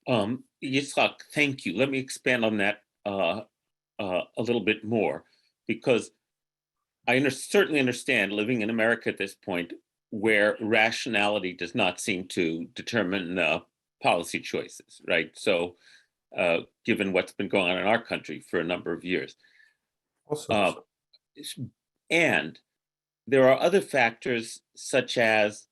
Yitzhak, thank you. Let me expand on that a little bit more, because certainly understand living in America at this point, where rationality does not seem to determine policy choices, right? So, given what's been going on in our country for a number of years. Also, Uh, and there are other factors, such as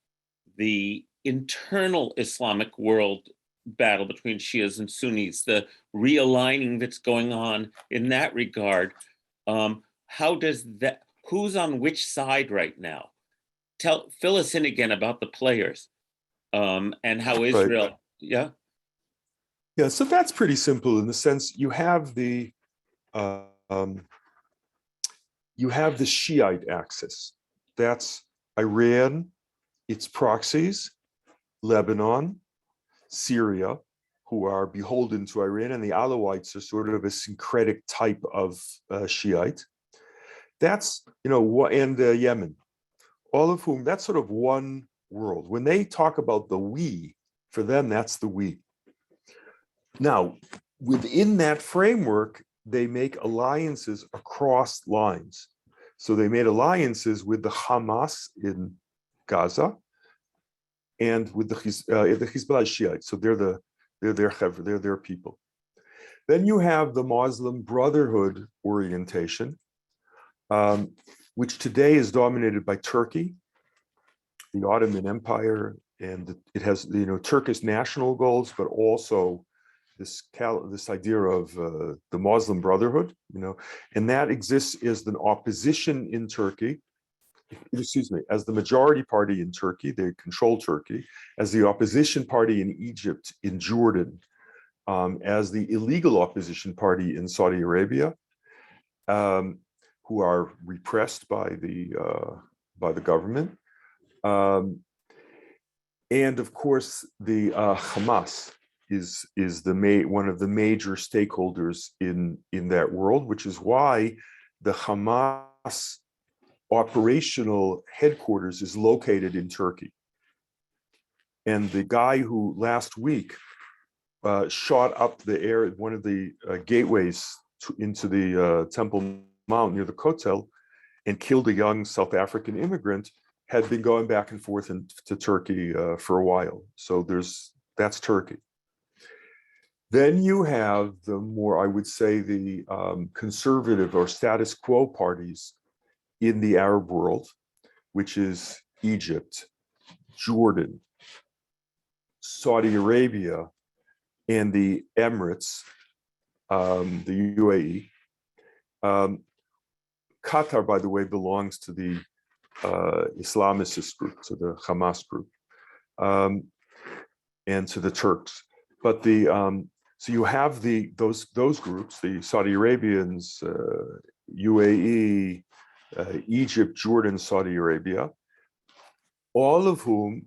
the internal Islamic world battle between Shias and Sunnis, the realigning that's going on in that regard. How does that, who's on which side right now? Fill us in again about the players, and how Israel, right. yeah? Yeah, so that's pretty simple in the sense you have the um, Shiite axis. That's Iran, its proxies, Lebanon, Syria, who are beholden to Iran, and the Alawites are sort of a syncretic type of Shiite. That's, and Yemen, all of whom, that's sort of one world. When they talk about the we, for them, that's the we. Now, within that framework, they make alliances across lines. So they made alliances with the Hamas in Gaza and with the Hezbollah Shiites. So they're their people. Then you have the Muslim Brotherhood orientation, which today is dominated by Turkey, the Ottoman Empire, and it has Turkish national goals, but also this idea of the Muslim Brotherhood, and that exists as an opposition in Turkey, as the majority party in Turkey, they control Turkey, as the opposition party in Egypt, in Jordan, as the illegal opposition party in Saudi Arabia, who are repressed by the government, and of course the Hamas is one of the major stakeholders in that world, which is why the Hamas operational headquarters is located in Turkey. And the guy who last week shot up the air at one of the gateways into the Temple Mount near the Kotel and killed a young South African immigrant had been going back and forth to Turkey for a while. So that's Turkey. Then you have the more, I would say, the conservative or status quo parties in the Arab world, which is Egypt, Jordan, Saudi Arabia, and the Emirates, the UAE. Qatar, by the way, belongs to the Islamicist group, to the Hamas group, and to the Turks. But so you have those groups, the Saudi Arabians, UAE, Egypt, Jordan, Saudi Arabia, all of whom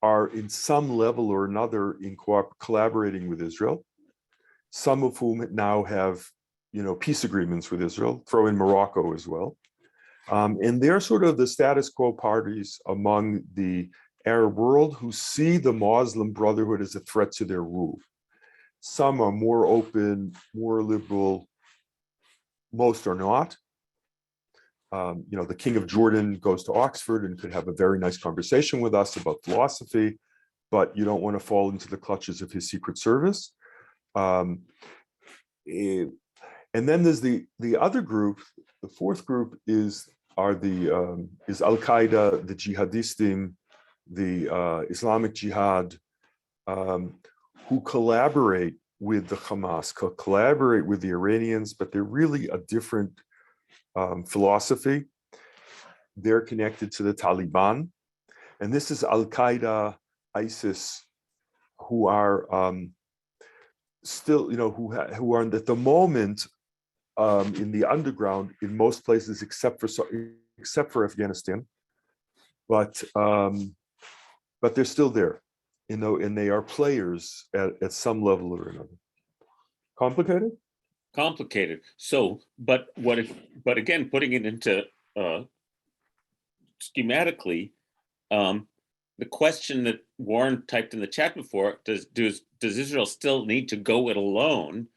are in some level or another in collaborating with Israel, some of whom now have peace agreements with Israel, throw in Morocco as well. And they're sort of the status quo parties among the Arab world who see the Muslim Brotherhood as a threat to their rule. Some are more open, more liberal, most are not. The King of Jordan goes to Oxford and could have a very nice conversation with us about philosophy, but you don't want to fall into the clutches of his Secret Service. And then there's the other group. The fourth group is Al-Qaeda, the jihadistim, the Islamic Jihad, who collaborate with the Hamas, collaborate with the Iranians, but they're really a different philosophy. They're connected to the Taliban, and this is Al-Qaeda, ISIS, who are still, who are at the moment in the underground in most places except for Afghanistan, but they're still there, and they are players at some level or another. Complicated? Complicated. So, but again, putting it into schematically, the question that Warren typed in the chat before, does Israel still need to go it alone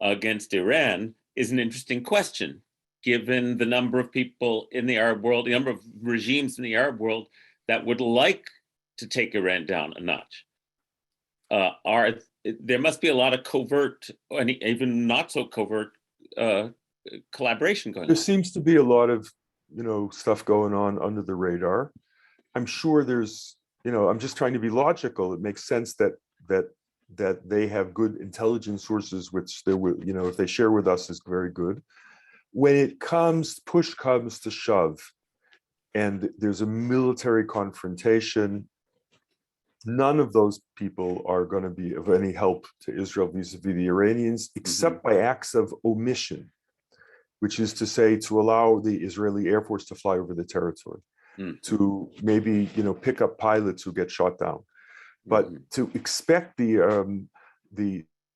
against Iran, is an interesting question, given the number of people in the Arab world, the number of regimes in the Arab world that would like to take Iran down a notch. There must be a lot of covert, and even not so covert, collaboration going on. There seems to be a lot of, stuff going on under the radar. I'm sure there's, I'm just trying to be logical. It makes sense that they have good intelligence sources, which they will, if they share with us is very good. When push comes to shove, and there's a military confrontation, none of those people are going to be of any help to Israel vis-a-vis the Iranians, except by acts of omission, which is to say, to allow the Israeli Air Force to fly over the territory, to maybe, pick up pilots who get shot down. But to expect the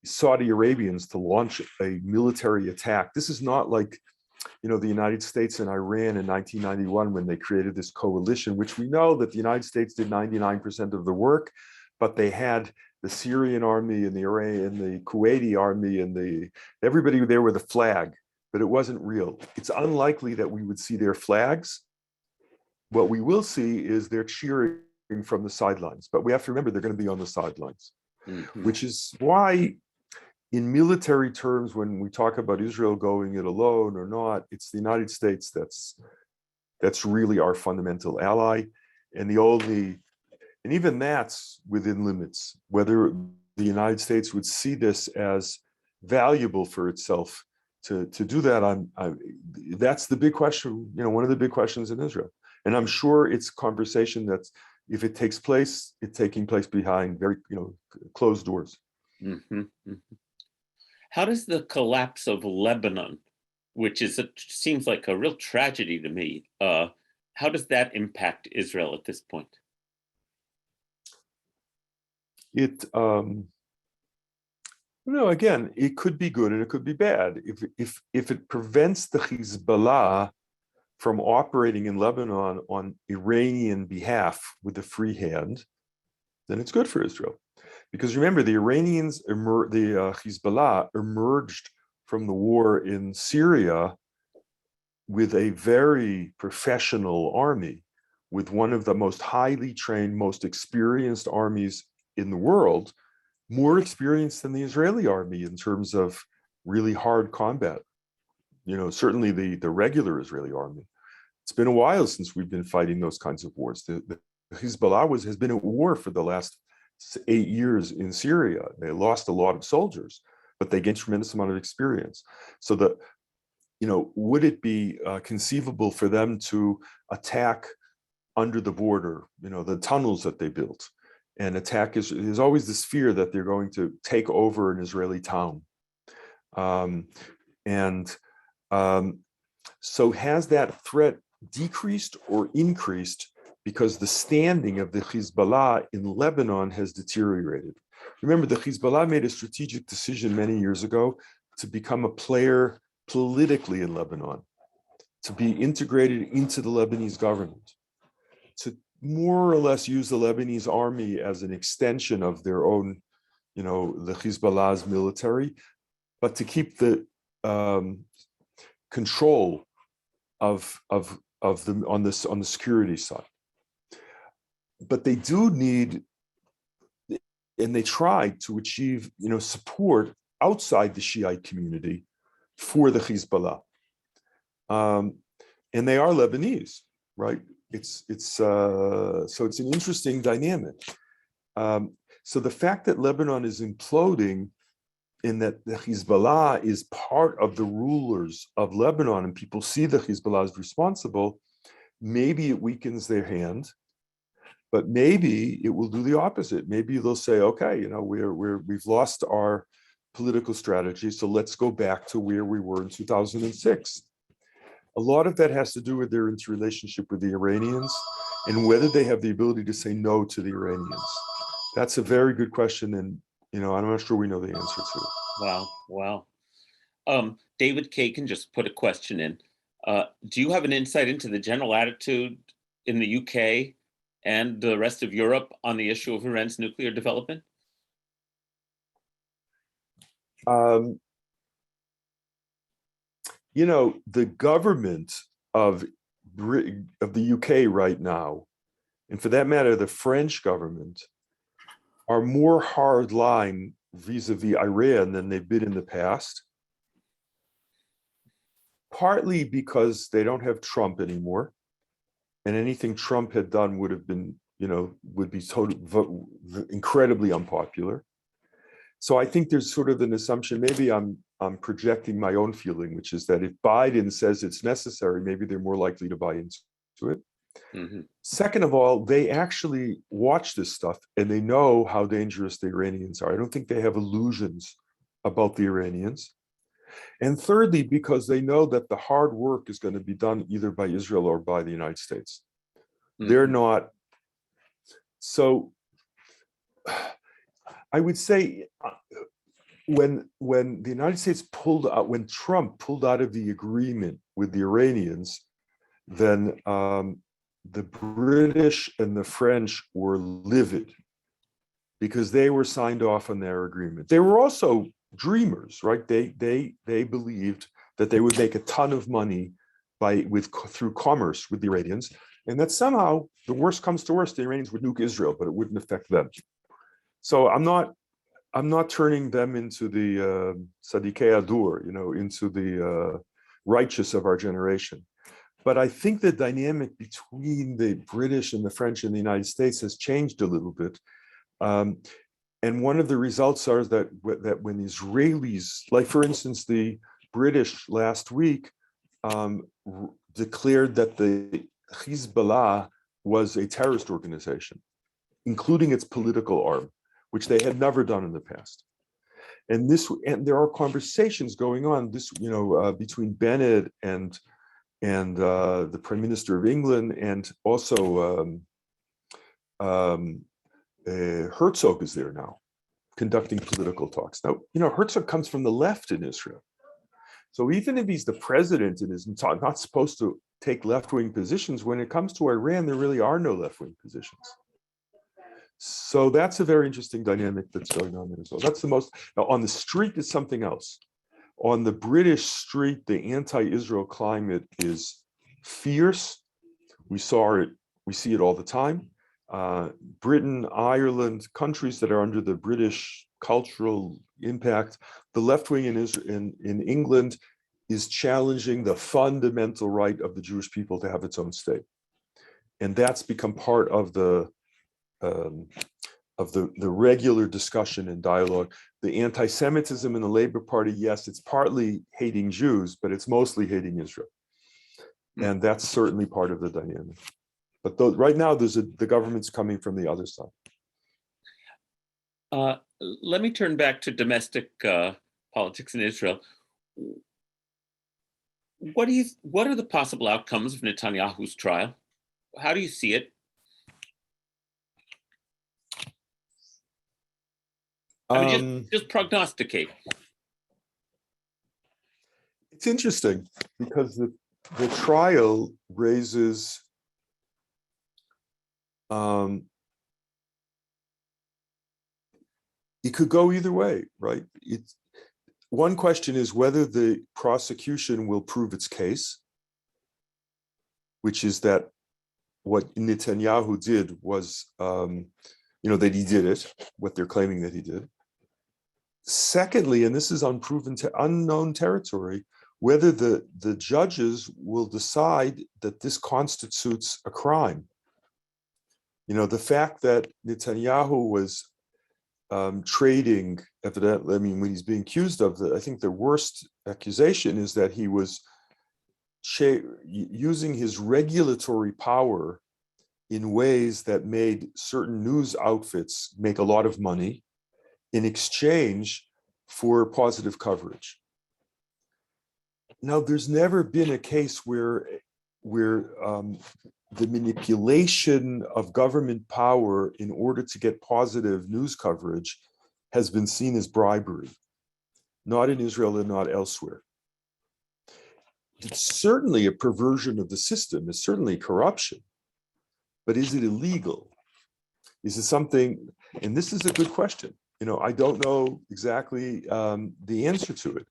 Saudi Arabians to launch a military attack, this is not like, the United States and Iran in 1991 when they created this coalition, which we know that the United States did 99% of the work, but they had the Syrian army and the Iran and the Kuwaiti army and everybody there with a flag, but it wasn't real. It's unlikely that we would see their flags. What we will see is they're cheering from the sidelines, but we have to remember they're going to be on the sidelines, which is why in military terms, when we talk about Israel going it alone or not, it's the United States that's really our fundamental ally, and even that's within limits. Whether the United States would see this as valuable for itself to do that, that's the big question. One of the big questions in Israel, and I'm sure it's a conversation that's, if it takes place, it's taking place behind very closed doors. How does the collapse of Lebanon, which seems like a real tragedy to me, how does that impact Israel at this point? Again, it could be good and it could be bad. If it prevents the Hezbollah from operating in Lebanon on Iranian behalf with a free hand, then it's good for Israel. Because remember, the Iranians, the Hezbollah emerged from the war in Syria with a very professional army, with one of the most highly trained, most experienced armies in the world, more experienced than the Israeli army in terms of really hard combat. Certainly the regular Israeli army. It's been a while since we've been fighting those kinds of wars. The Hezbollah has been at war for the last 8 years in Syria. They lost a lot of soldiers, but they gained a tremendous amount of experience. So would it be conceivable for them to attack under the border, the tunnels that they built, and attack? There's always this fear that they're going to take over an Israeli town. So has that threat decreased or increased because the standing of the Hezbollah in Lebanon has deteriorated? Remember, the Hezbollah made a strategic decision many years ago to become a player politically in Lebanon, to be integrated into the Lebanese government, to more or less use the Lebanese army as an extension of their own, the Hezbollah's military, but to keep the control of them on the security side. But they do need, and they tried to achieve, support outside the Shiite community for the Hezbollah, and they are Lebanese, right? So it's an interesting dynamic. So the fact that Lebanon is imploding, in that the Hezbollah is part of the rulers of Lebanon, and people see the Hezbollah as responsible, maybe it weakens their hand, but maybe it will do the opposite. Maybe they'll say, okay, we've lost our political strategy, so let's go back to where we were in 2006. A lot of that has to do with their interrelationship with the Iranians and whether they have the ability to say no to the Iranians. That's a very good question, and I'm not sure we know the answer to it. Wow. David Kagan just put a question in. Do you have an insight into the general attitude in the UK and the rest of Europe on the issue of Iran's nuclear development? The government of the UK right now, and for that matter, the French government, are more hardline vis-a-vis Iran than they've been in the past. Partly because they don't have Trump anymore, and anything Trump had done would have been, would be incredibly unpopular. So I think there's sort of an assumption, maybe I'm projecting my own feeling, which is that if Biden says it's necessary, maybe they're more likely to buy into it. Mm-hmm. Second of all, they actually watch this stuff and they know how dangerous the Iranians are. I don't think they have illusions about the Iranians. And thirdly, because they know that the hard work is going to be done either by Israel or by the United States. Mm-hmm. They're not. So I would say when the United States pulled out, when Trump pulled out of the agreement with the Iranians, then the British and the French were livid because they were signed off on their agreement. They were also dreamers, right? They believed that they would make a ton of money through commerce with the Iranians, and that somehow the worst comes to worst, the Iranians would nuke Israel, but it wouldn't affect them. So I'm not turning them into the Sadiqei Adur, into the righteous of our generation. But I think the dynamic between the British and the French and the United States has changed a little bit. And one of the results are that when Israelis, like for instance, the British last week declared that the Hezbollah was a terrorist organization, including its political arm, which they had never done in the past. And there are conversations going on between Bennett and the Prime Minister of England, and also Herzog is there now, conducting political talks. Now, Herzog comes from the left in Israel. So even if he's the president and is not supposed to take left-wing positions, when it comes to Iran, there really are no left-wing positions. So that's a very interesting dynamic that's going on there as well. That's the most. Now, on the street is something else. On the British street, the anti-Israel climate is fierce. We see it all the time. Britain, Ireland, countries that are under the British cultural impact, the left wing in England is challenging the fundamental right of the Jewish people to have its own state. And that's become part of the regular discussion and dialogue. The anti-Semitism in the Labour Party, yes, it's partly hating Jews, but it's mostly hating Israel. And that's certainly part of the dynamic. But right now, the government's coming from the other side. Let me turn back to domestic politics in Israel. What are the possible outcomes of Netanyahu's trial? How do you see it? Just prognosticate. It's interesting because the trial raises it could go either way, right? One question is whether the prosecution will prove its case, which is that what Netanyahu did was, that he did it, what they're claiming that he did. Secondly, and this is unknown territory, whether the judges will decide that this constitutes a crime. The fact that Netanyahu was trading, evidently, when he's being accused of I think the worst accusation is that he was using his regulatory power in ways that made certain news outfits make a lot of money in exchange for positive coverage. Now, there's never been a case where the manipulation of government power in order to get positive news coverage has been seen as bribery, not in Israel and not elsewhere. It's certainly a perversion of the system, it's certainly corruption, but is it illegal? Is it something, and this is a good question. I don't know exactly the answer to it.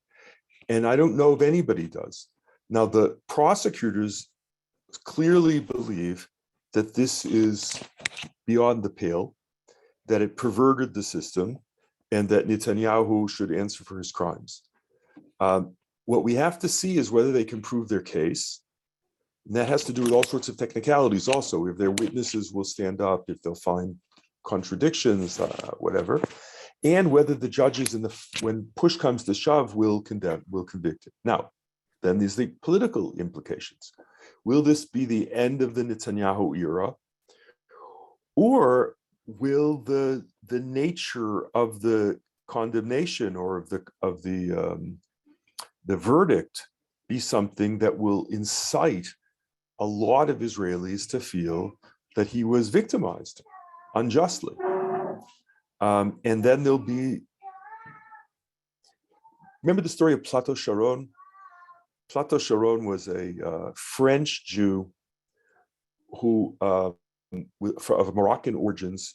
And I don't know if anybody does. Now, the prosecutors clearly believe that this is beyond the pale, that it perverted the system, and that Netanyahu should answer for his crimes. What we have to see is whether they can prove their case. And that has to do with all sorts of technicalities also. If their witnesses will stand up, if they'll find contradictions, whatever, and whether the judges, when push comes to shove, will convict him. Now, then there's the political implications. Will this be the end of the Netanyahu era, or will the nature of the condemnation or of the verdict be something that will incite a lot of Israelis to feel that he was victimized unjustly? And then there'll be, remember the story of Plateau Sharon? Plateau Sharon was a French Jew who, of Moroccan origins,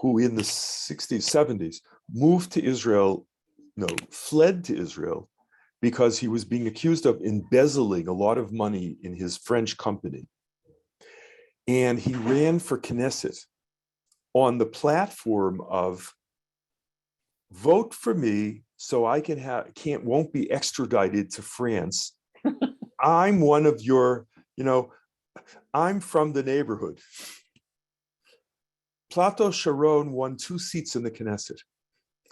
who in the 60s, 70s, moved to Israel, fled to Israel because he was being accused of embezzling a lot of money in his French company. And he ran for Knesset on the platform of vote for me so I won't be extradited to France. I'm one of your, I'm from the neighborhood. Plateau Sharon won 2 seats in the Knesset.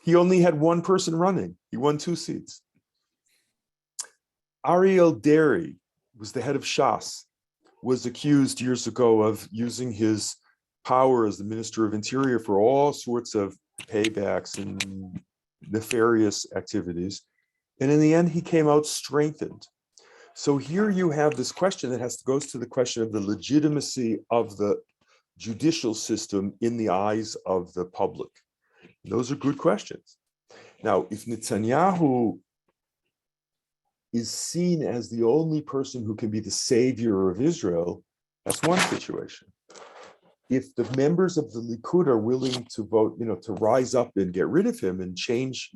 He only had one person running. He won 2 seats. Ariel Derry was the head of Shas, was accused years ago of using his power as the Minister of Interior for all sorts of paybacks and nefarious activities. And in the end, he came out strengthened. So here you have this question that goes to the question of the legitimacy of the judicial system in the eyes of the public. Those are good questions. Now, if Netanyahu is seen as the only person who can be the savior of Israel, that's one situation. If the members of the Likud are willing to vote, to rise up and get rid of him and change,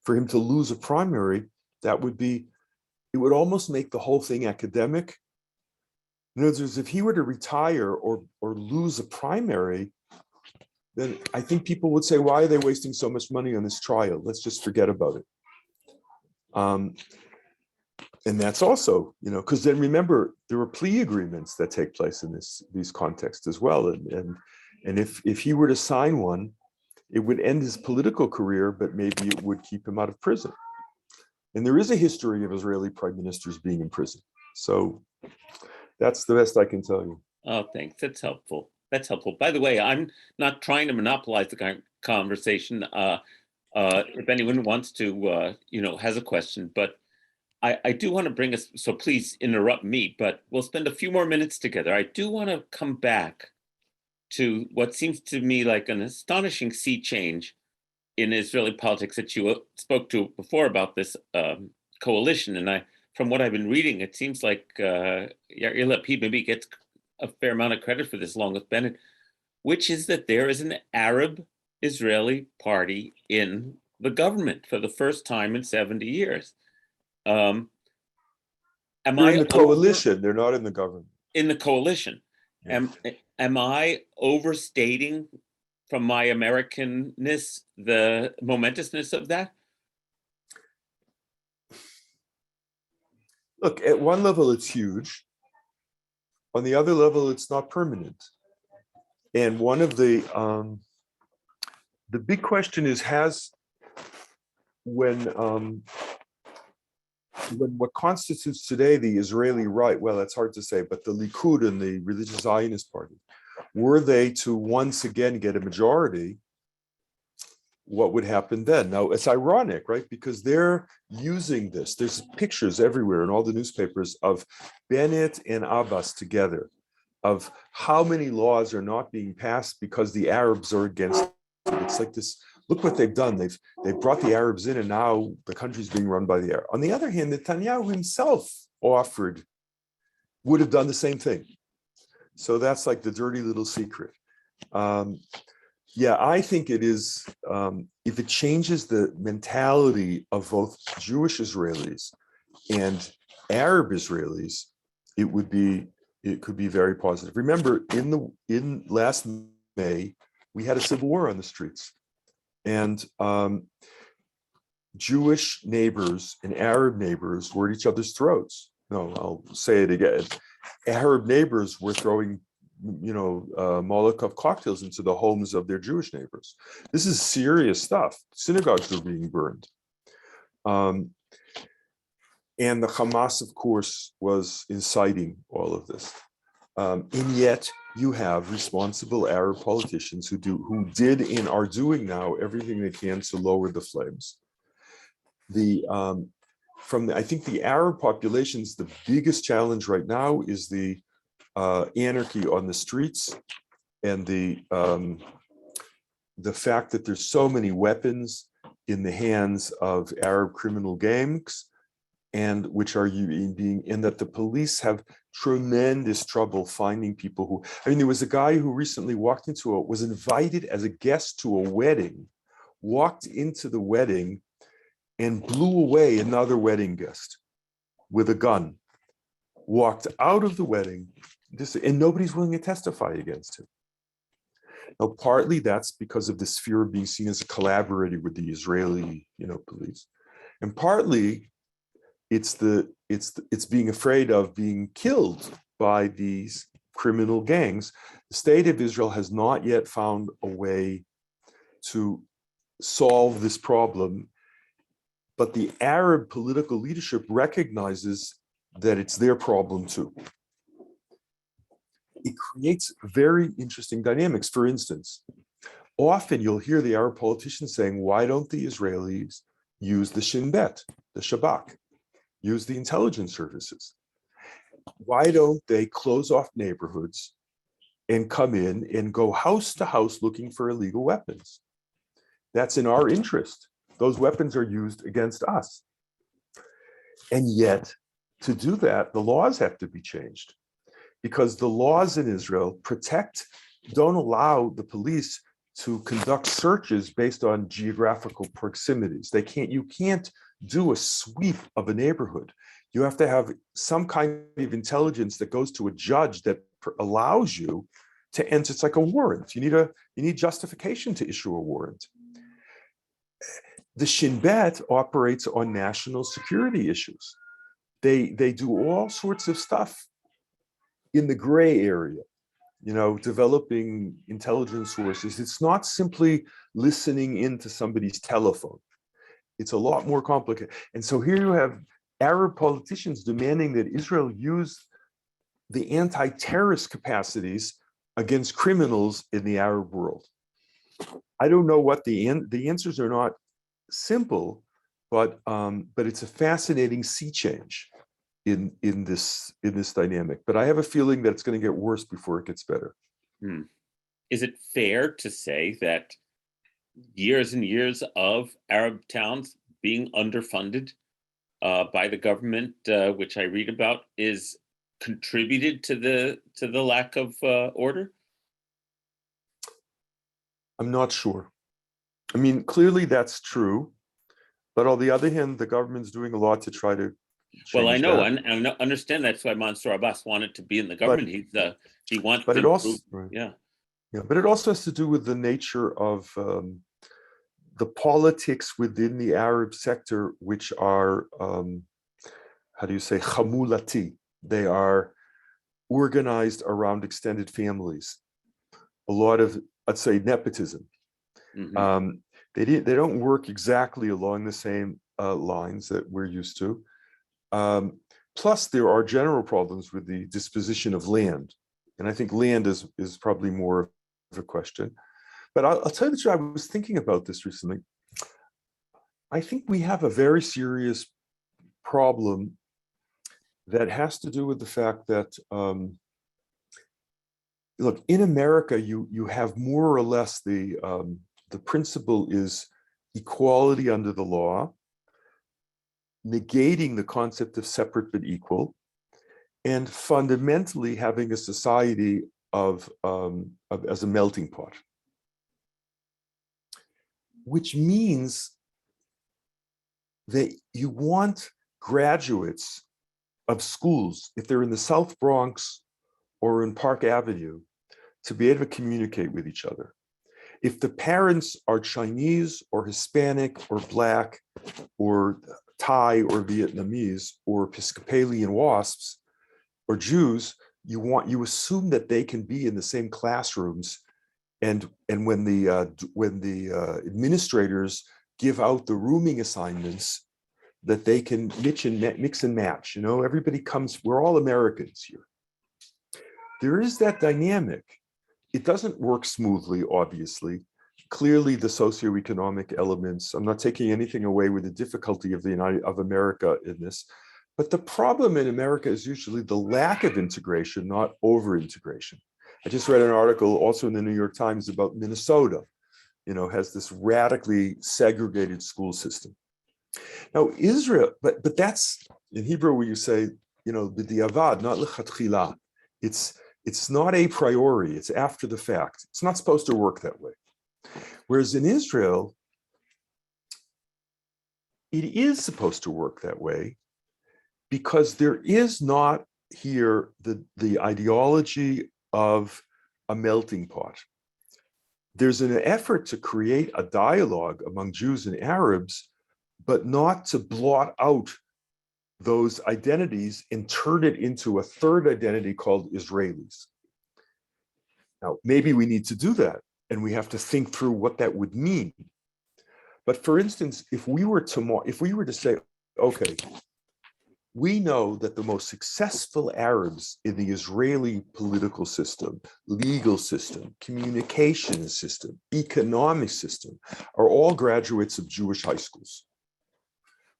for him to lose a primary, it would almost make the whole thing academic. In other words, if he were to retire or lose a primary, then I think people would say, why are they wasting so much money on this trial? Let's just forget about it. And that's also, because then remember, there are plea agreements that take place in these contexts as well. And if he were to sign one, it would end his political career, but maybe it would keep him out of prison. And there is a history of Israeli prime ministers being in prison. So that's the best I can tell you. Oh, thanks. That's helpful. By the way, I'm not trying to monopolize the conversation. If anyone wants to, has a question, but I do want to bring us, so please interrupt me, but we'll spend a few more minutes together. I do want to come back to what seems to me like an astonishing sea change in Israeli politics that you spoke to before about this coalition. And from what I've been reading, it seems like Yair Lapid maybe gets a fair amount of credit for this, along with Bennett, which is that there is an Arab Israeli party in the government for the first time in 70 years. They're in the coalition. They're not in the government. In the coalition. Yeah. Am I overstating from my Americanness the momentousness of that? Look, at one level, it's huge. On the other level, it's not permanent. And one of the big question is, when what constitutes today the Israeli right, well, that's hard to say, but the Likud and the Religious Zionist Party, were they to once again get a majority, what would happen then? Now, it's ironic, right? Because they're using this. There's pictures everywhere in all the newspapers of Bennett and Abbas together, of how many laws are not being passed because the Arabs are against it. It's like this. Look what they've done. They've brought the Arabs in, and now the country's being run by the Arabs. On the other hand, Netanyahu himself would have done the same thing. So that's like the dirty little secret. Yeah, I think it is, if it changes the mentality of both Jewish Israelis and Arab Israelis, it could be very positive. Remember, in last May, we had a civil war on the streets, and Jewish neighbors and Arab neighbors were at each other's throats. No, I'll say it again. Arab neighbors were throwing, Molotov cocktails into the homes of their Jewish neighbors. This is serious stuff. Synagogues were being burned. And the Hamas, of course, was inciting all of this. And yet you have responsible Arab politicians who did and are doing now everything they can to lower the flames. I think the Arab populations, the biggest challenge right now is the anarchy on the streets, and the fact that there's so many weapons in the hands of Arab criminal gangs, and that the police have tremendous trouble finding people who. I mean, there was a guy who recently was invited as a guest to a wedding, walked into the wedding, and blew away another wedding guest with a gun, walked out of the wedding, and nobody's willing to testify against him. Now, partly that's because of this fear of being seen as a collaborator with the Israeli, police, and partly it's being afraid of being killed by these criminal gangs. The state of Israel has not yet found a way to solve this problem, but the Arab political leadership recognizes that it's their problem too. It creates very interesting dynamics. For instance, often you'll hear the Arab politicians saying, why don't the Israelis use the Shin Bet, the Shabak, use the intelligence services? Why don't they close off neighborhoods and come in and go house to house looking for illegal weapons? That's in our interest. Those weapons are used against us. And yet, to do that, the laws have to be changed, because the laws in Israel don't allow the police to conduct searches based on geographical proximities. You can't do a sweep of a neighborhood. You have to have some kind of intelligence that goes to a judge that allows you to enter. It's like a warrant. You need justification to issue a warrant. The Shin Bet operates on national security issues. They do all sorts of stuff in the gray area, developing intelligence sources. It's not simply listening into somebody's telephone. It's a lot more complicated. And so here you have Arab politicians demanding that Israel use the anti-terrorist capacities against criminals in the Arab world. I don't know what the answers are. Not simple, but it's a fascinating sea change in this dynamic. But I have a feeling that it's going to get worse before it gets better. Is it fair to say that years and years of Arab towns being underfunded by the government, which I read about, is contributed to the lack of order? I'm not sure. I mean, clearly that's true, but on the other hand, the government's doing a lot to try to change. Well, I know, that. and I understand that's why Mansour Abbas wanted to be in the government. He wants but to it also, improve. right. Yeah. But it also has to do with the nature of the politics within the Arab sector, which are, chamulati. They are organized around extended families. A lot of, I'd say, nepotism. Mm-hmm. They don't work exactly along the same lines that we're used to. Plus, there are general problems with the disposition of land, and I think land is probably more of a question. But I'll tell you the truth, I was thinking about this recently. I think we have a very serious problem that has to do with the fact that, look, in America, you have more or less the principle is equality under the law, negating the concept of separate but equal, and fundamentally having a society as a melting pot, which means that you want graduates of schools, if they're in the South Bronx or in Park Avenue, to be able to communicate with each other. If the parents are Chinese or Hispanic or Black or Thai or Vietnamese or Episcopalian WASPs or Jews, you assume that they can be in the same classrooms, and when the administrators give out the rooming assignments, that they can mix and match. You know, everybody comes. We're all Americans here. There is that dynamic. It doesn't work smoothly, obviously. Clearly, the socioeconomic elements. I'm not taking anything away with the difficulty of America in this. But the problem in America is usually the lack of integration, not over-integration. I just read an article also in the New York Times about Minnesota, you know, has this radically segregated school system. Now, Israel, but that's in Hebrew where you say, you know, b'diavad, not lechatchila. It's not a priori, it's after the fact. It's not supposed to work that way. Whereas in Israel, it is supposed to work that way, because there is not here the ideology of a melting pot. There's an effort to create a dialogue among Jews and Arabs, but not to blot out those identities and turn it into a third identity called Israelis. Now, maybe we need to do that, and we have to think through what that would mean. But for instance, if we were to say, okay, we know that the most successful Arabs in the Israeli political system, legal system, communication system, economic system are all graduates of Jewish high schools.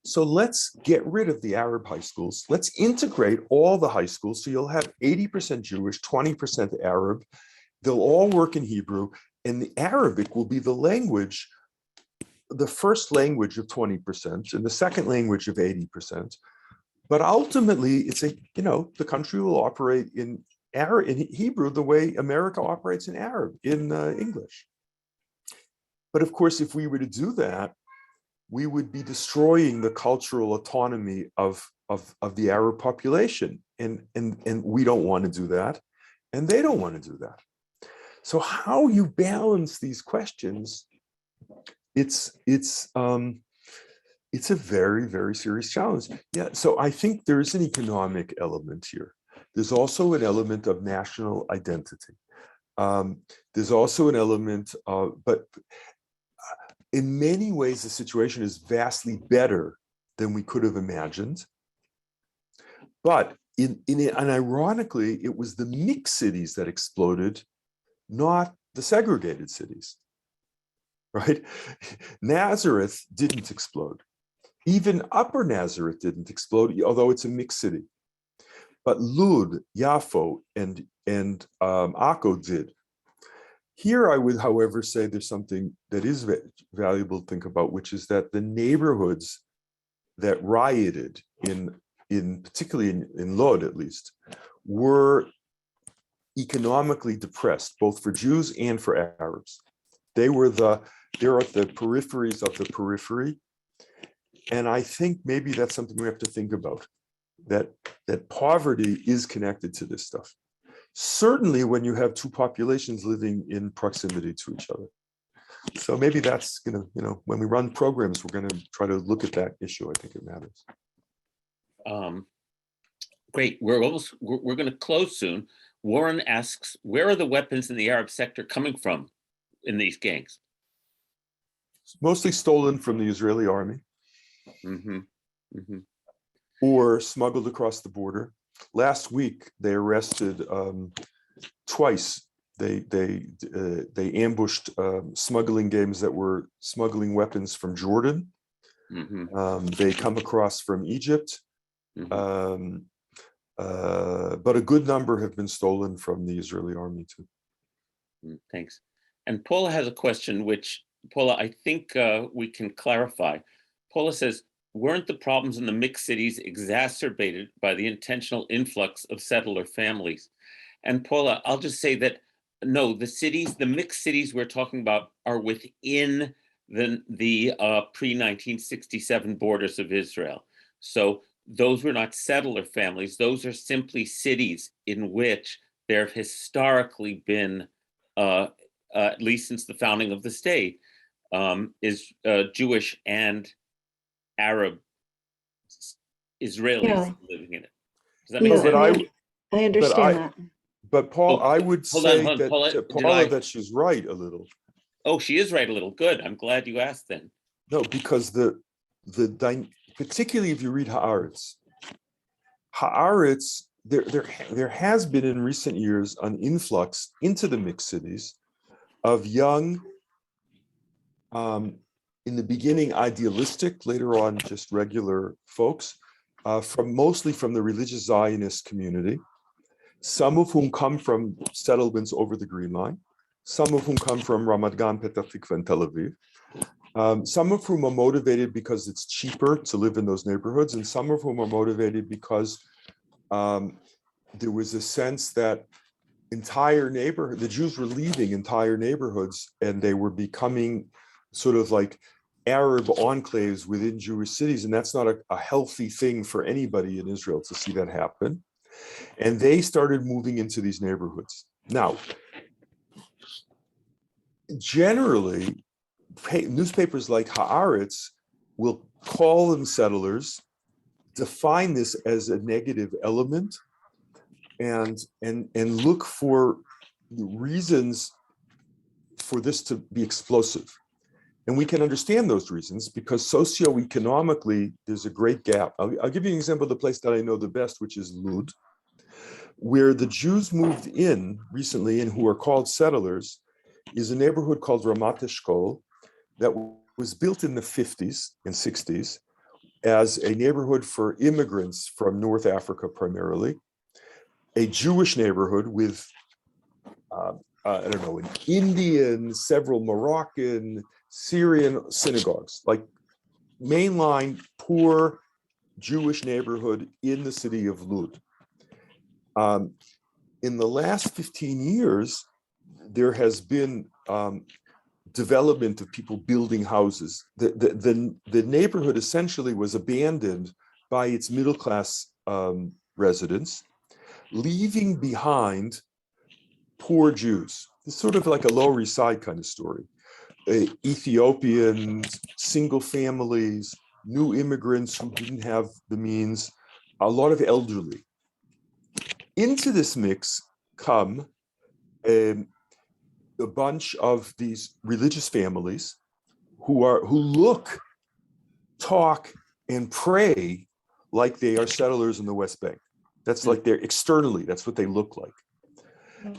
So let's get rid of the Arab high schools. Let's integrate all the high schools. So you'll have 80% Jewish, 20% Arab. They'll all work in Hebrew, and the Arabic will be the language, the first language of 20% and the second language of 80%. But ultimately, it's the country will operate in Hebrew the way America operates in English. But of course, if we were to do that, we would be destroying the cultural autonomy of the Arab population, and we don't want to do that, and they don't want to do that. So how you balance these questions, it's a very, very serious challenge. Yeah, so I think there's an economic element here. There's also an element of national identity. There's also an element of, but in many ways, the situation is vastly better than we could have imagined. But and ironically, it was the mixed cities that exploded, not the segregated cities, right? Nazareth didn't explode. Even Upper Nazareth didn't explode, although it's a mixed city. But Lud, Yafo, and Akko did. Here, I would, however, say there's something that is valuable to think about, which is that the neighborhoods that rioted particularly in Lod, at least, were economically depressed, both for Jews and for Arabs. They're at the peripheries of the periphery. And I think maybe that's something we have to think about, that poverty is connected to this stuff. Certainly when you have two populations living in proximity to each other. So maybe that's going to, when we run programs, we're going to try to look at that issue. I think it matters. Great. We're going to close soon. Warren asks, where are the weapons in the Arab sector coming from in these gangs? It's mostly stolen from the Israeli army. Mm-hmm. Mm-hmm. Or smuggled across the border. Last week, they arrested twice. They ambushed smuggling gangs that were smuggling weapons from Jordan. Mm-hmm. They come across from Egypt. Mm-hmm. But a good number have been stolen from the Israeli army too. Thanks. And Paula has a question, which, Paula, I think we can clarify. Paula says, weren't the problems in the mixed cities exacerbated by the intentional influx of settler families? And Paula, I'll just say that no, the mixed cities we're talking about are within the pre-1967 borders of Israel. So those were not settler families. Those are simply cities in which there have historically been, at least since the founding of the state, is Jewish and Arab Israelis Yeah. living in it. Does that make Yeah, No, sense? I understand that. but Paul, Oh, I would hold on, say hold on, Paula, to Paula that she's right a little. Oh, she is right a little. Good. I'm glad you asked then. No, because particularly if you read Haaretz, there has been in recent years an influx into the mixed cities of young, in the beginning idealistic, later on just regular folks, mostly from the religious Zionist community, some of whom come from settlements over the Green Line, some of whom come from Ramat Gan, Petah Tikva, and Tel Aviv. Some of whom are motivated because it's cheaper to live in those neighborhoods, and some of whom are motivated because there was a sense that the Jews were leaving entire neighborhoods, and they were becoming sort of like Arab enclaves within Jewish cities, and that's not a healthy thing for anybody in Israel to see that happen. And they started moving into these neighborhoods. Now, generally, newspapers like Haaretz will call them settlers, define this as a negative element, and look for reasons for this to be explosive. And we can understand those reasons because socioeconomically, there's a great gap. I'll give you an example of the place that I know the best, which is Lud, where the Jews moved in recently and who are called settlers, is a neighborhood called Ramat Eshkol that was built in the 50s and 60s as a neighborhood for immigrants from North Africa primarily, a Jewish neighborhood with, I don't know, an Indian, several Moroccan, Syrian synagogues, like mainline poor Jewish neighborhood in the city of Lud. In the last 15 years, there has been development of people building houses. The neighborhood essentially was abandoned by its middle class residents, leaving behind poor Jews. It's sort of like a Lower East Side kind of story. Ethiopians, single families, new immigrants who didn't have the means, a lot of elderly. Into this mix come a bunch of these religious families who look, talk, and pray like they are settlers in the West Bank. That's like they're externally, that's what they look like.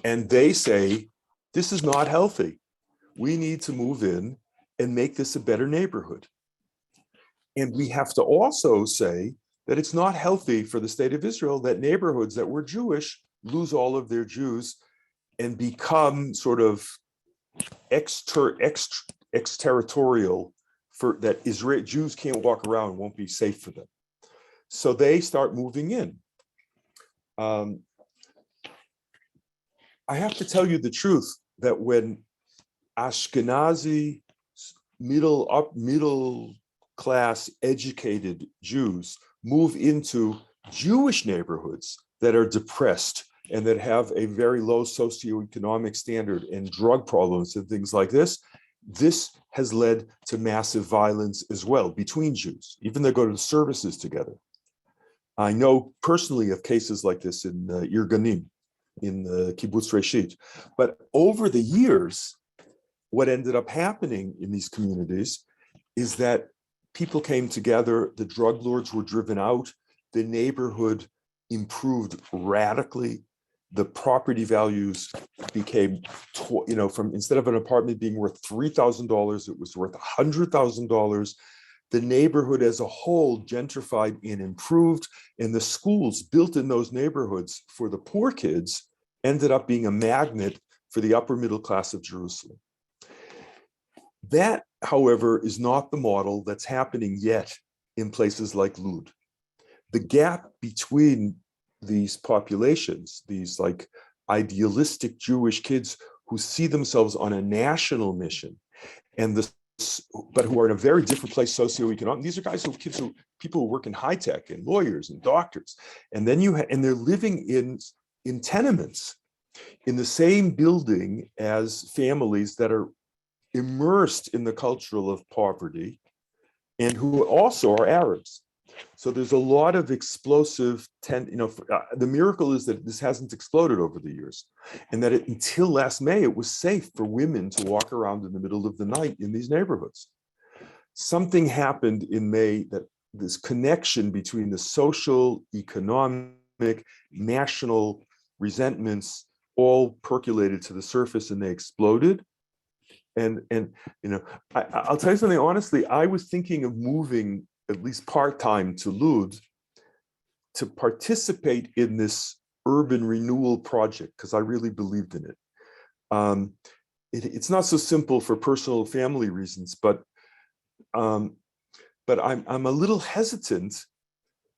And they say, this is not healthy. We need to move in and make this a better neighborhood. And we have to also say that it's not healthy for the state of Israel that neighborhoods that were Jewish lose all of their Jews and become sort of exterritorial, for that Israel Jews can't walk around, won't be safe for them. So they start moving in. I have to tell you the truth that when Ashkenazi middle class educated Jews move into Jewish neighborhoods that are depressed and that have a very low socioeconomic standard and drug problems and things like this, this has led to massive violence as well between Jews, even they go to the services together. I know personally of cases like this in Ir Ganim, in the Kibbutz Reshit. But over the years, what ended up happening in these communities is that people came together, the drug lords were driven out, the neighborhood improved radically, the property values became, from instead of an apartment being worth $3,000, it was worth $100,000. The neighborhood as a whole gentrified and improved, and the schools built in those neighborhoods for the poor kids ended up being a magnet for the upper middle class of Jerusalem. That, however, is not the model that's happening yet in places like Lud. The gap between these populations, these like idealistic Jewish kids who see themselves on a national mission, and but who are in a very different place socioeconomic. These are people who work in high tech and lawyers and doctors, and then and they're living in tenements in the same building as families that are immersed in the cultural of poverty and who also are Arabs. So there's a lot of explosive, the miracle is that this hasn't exploded over the years, and that until last May, it was safe for women to walk around in the middle of the night in these neighborhoods. Something happened in May that this connection between the social, economic, national resentments all percolated to the surface and they exploded. And I'll tell you something honestly, I was thinking of moving at least part-time to Lud to participate in this urban renewal project because I really believed in it. It's not so simple for personal family reasons, but I'm a little hesitant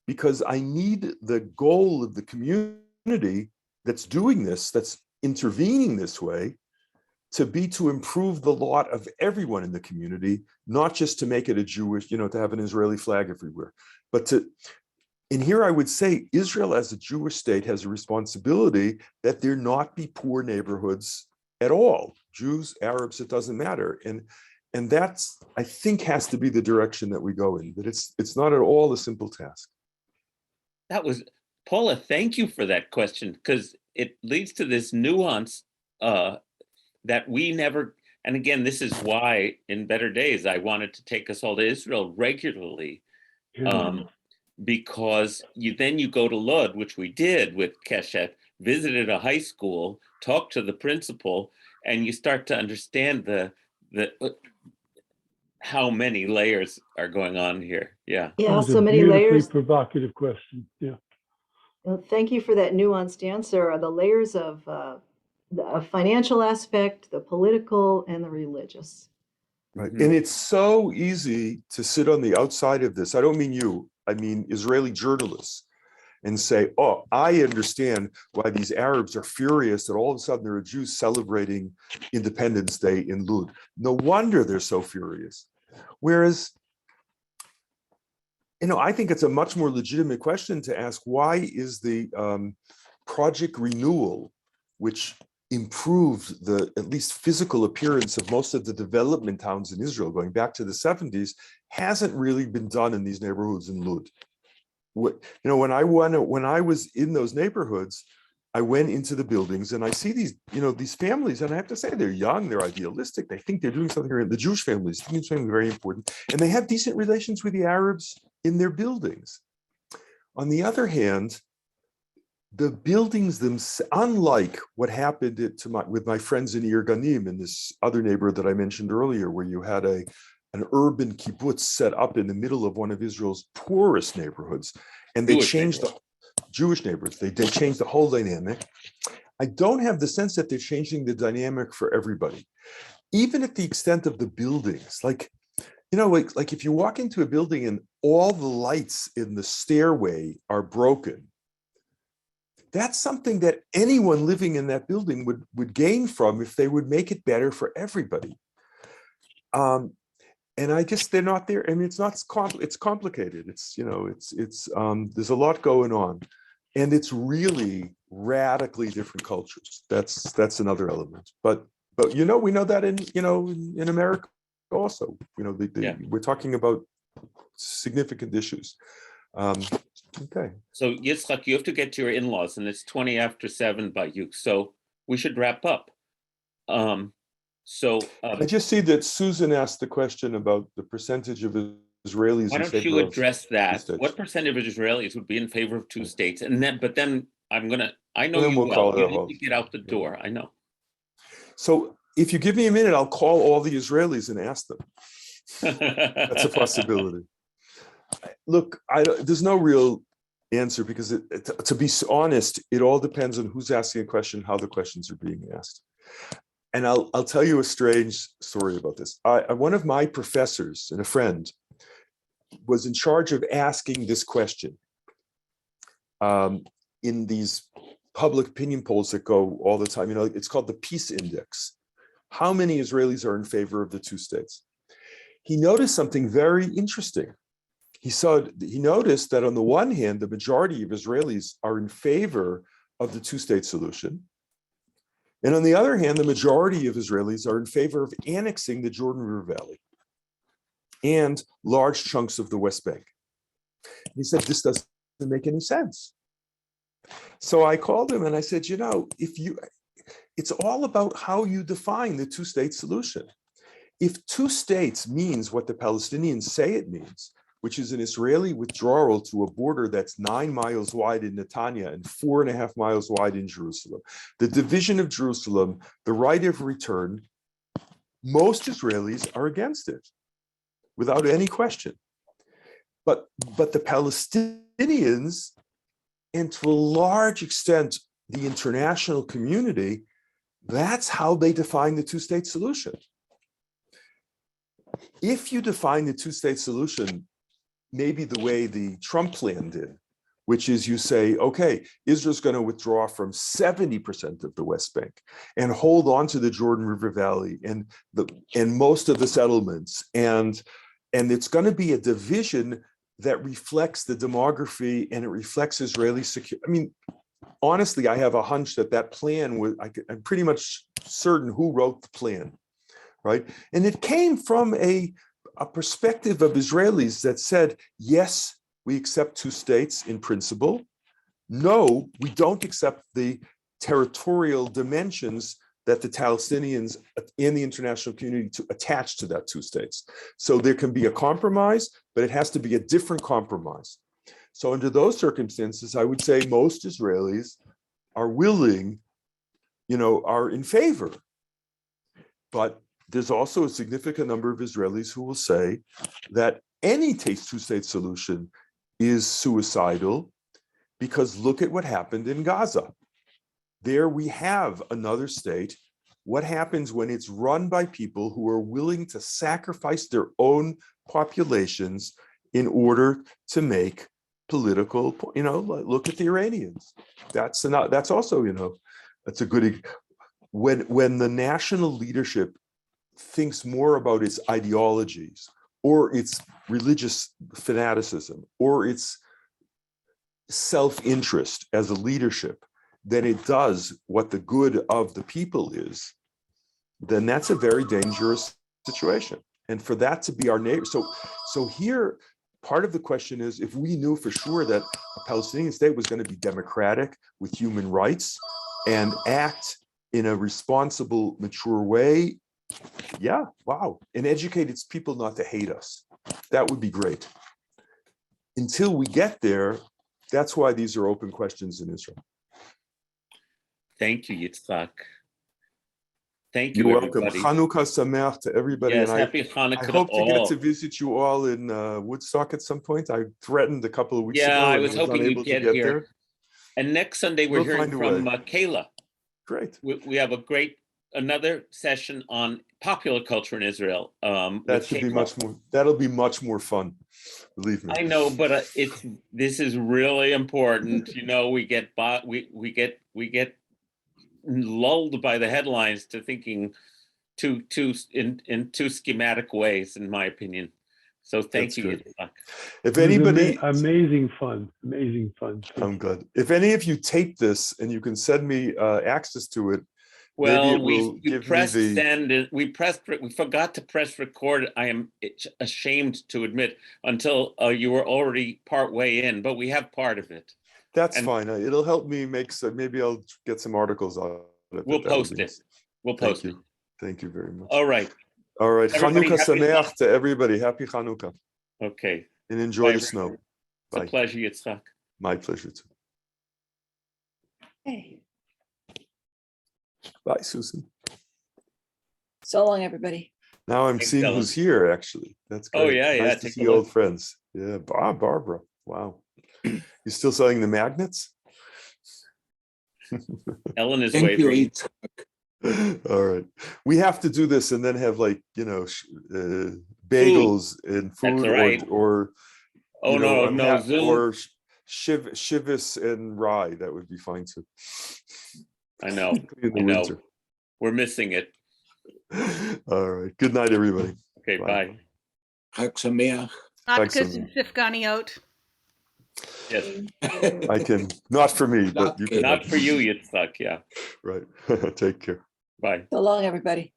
because I need the goal of the community that's doing this, that's intervening this way, to improve the lot of everyone in the community, not just to make it a Jewish, to have an Israeli flag everywhere, but and here I would say Israel as a Jewish state has a responsibility that there not be poor neighborhoods at all. Jews, Arabs, it doesn't matter. And that's, I think, has to be the direction that we go in, that it's not at all a simple task. That was, Paula, thank you for that question, because it leads to this nuance that we never, and again, this is why in better days, I wanted to take us all to Israel regularly, because you go to Lod, which we did with Keshet, visited a high school, talked to the principal, and you start to understand the how many layers are going on here. Yeah. Yeah, so many layers. Provocative question. Yeah. Well, thank you for that nuanced answer. The layers of the financial aspect, the political, and the religious. Right. And it's so easy to sit on the outside of this. I don't mean you, I mean Israeli journalists, and say, oh, I understand why these Arabs are furious that all of a sudden there are Jews celebrating Independence Day in Lud. No wonder they're so furious. Whereas, I think it's a much more legitimate question to ask, why is the project renewal, which improved the at least physical appearance of most of the development towns in Israel going back to the 70s, hasn't really been done in these neighborhoods in Lud? When I was in those neighborhoods, I went into the buildings and I see these families, and I have to say they're young, they're idealistic, they think they're doing something right. The Jewish families think something very important, and they have decent relations with the Arabs in their buildings. On the other hand, the buildings themselves, unlike what happened with my friends in Ir Ganim, in this other neighborhood that I mentioned earlier, where you had an urban kibbutz set up in the middle of one of Israel's poorest neighborhoods, and they changed the Jewish neighborhoods. They changed the whole dynamic. I don't have the sense that they're changing the dynamic for everybody, even at the extent of the buildings. Like if you walk into a building and all the lights in the stairway are broken, that's something that anyone living in that building would gain from if they would make it better for everybody. And they're not there. I mean, it's complicated. It's there's a lot going on, and it's really radically different cultures. That's another element. But we know that in America also. We're talking about significant issues. Okay. So Yitzhak, you have to get to your in-laws, and it's 20 after 7 by you. So we should wrap up. I just see that Susan asked the question about the percentage of Israelis. Why don't you address that? What percentage of Israelis would be in favor of two states? And then I know you well. You need to get out the door. I know. So if you give me a minute, I'll call all the Israelis and ask them. That's a possibility. Look, there's no real answer because, to be honest, it all depends on who's asking a question, how the questions are being asked. And I'll tell you a strange story about this. One of my professors and a friend was in charge of asking this question in these public opinion polls that go all the time. It's called the Peace Index. How many Israelis are in favor of the two states? He noticed something very interesting. He noticed that on the one hand, the majority of Israelis are in favor of the two-state solution. And on the other hand, the majority of Israelis are in favor of annexing the Jordan River Valley and large chunks of the West Bank. He said, this doesn't make any sense. So I called him and I said, it's all about how you define the two-state solution. If two states means what the Palestinians say it means, which is an Israeli withdrawal to a border that's 9 miles wide in Netanyahus and 4.5 miles wide in Jerusalem, the division of Jerusalem, the right of return, most Israelis are against it, without any question. But the Palestinians, and to a large extent, the international community, that's how they define the two-state solution. If you define the two-state solution maybe the way the Trump plan did, which is you say, okay, Israel's going to withdraw from 70% of the West Bank and hold on to the Jordan River Valley and most of the settlements, and it's going to be a division that reflects the demography and it reflects Israeli security. I mean, honestly, I have a hunch that plan was, I'm pretty much certain who wrote the plan, right? And it came from a perspective of Israelis that said, yes, we accept two states in principle. No, we don't accept the territorial dimensions that the Palestinians and the international community to attach to that two states. So there can be a compromise, but it has to be a different compromise. So under those circumstances, I would say most Israelis are willing, are in favor. But there's also a significant number of Israelis who will say that any two-state solution is suicidal because look at what happened in Gaza. There we have another state. What happens when it's run by people who are willing to sacrifice their own populations in order to make political, look at the Iranians. That's also, that's a good, when the national leadership thinks more about its ideologies or its religious fanaticism or its self-interest as a leadership than it does what the good of the people is, then that's a very dangerous situation. And for that to be our neighbor, so here, part of the question is, if we knew for sure that a Palestinian state was going to be democratic with human rights and act in a responsible, mature way, yeah, wow, and educate its people not to hate us, that would be great. Until we get there, that's why these are open questions in Israel. Thank you, Yitzhak. Thank you, You're welcome. everybody. Chanukah Sameach to everybody. Yes, and happy Hanukkah I hope to to get all. to visit you all in Woodstock at some point. I threatened a couple of weeks ago. Yeah, I and was hoping you'd unable to get get here. there. And next Sunday, we're We'll hearing find a from way. Kayla. Great. We have another session on popular culture in Israel. That should be much more. That'll be much more fun. Believe me. I know, but this is really important. We get lulled by the headlines to thinking in two schematic ways, in my opinion. So thank you, Yitzhak. If anybody, amazing fun. I'm good. If any of you tape this and you can send me access to it, well, maybe it will give me the. Send, and we forgot to press record. I am ashamed to admit until you were already part way in, but we have part of it. That's fine. It'll help me make some. Maybe I'll get some articles out of it. We'll post it. We'll post it. Thank you very much. All right. All right. Everybody, Chanukah Sameach to everybody. Happy Chanukah. Okay. And enjoy the snow. It's Bye. a pleasure, Yitzhak. My pleasure too. Okay. Bye, Susan. So long, everybody. Now I'm Thanks, seeing Ellen. who's here, actually. That's great. Oh, yeah. Nice to Take see a look. old friends. Yeah, Barbara. Wow. You still selling the magnets? Ellen is Thank you, waving. Yitzhak. All right. We have to do this and then have bagels and food That's all right. or Oh, no, Zoom. Shivas and rye, that would be fine too. I know. In the I know. winter. We're missing it. All right. Good night, everybody. Okay, Bye. bye. Chag Sameach. Thanks, Latkes Sameach. Sifganiot. Yes, I can, not for me, but you can. not for you, Yitzhak. Yeah, Right. Take care. bye. So long, everybody.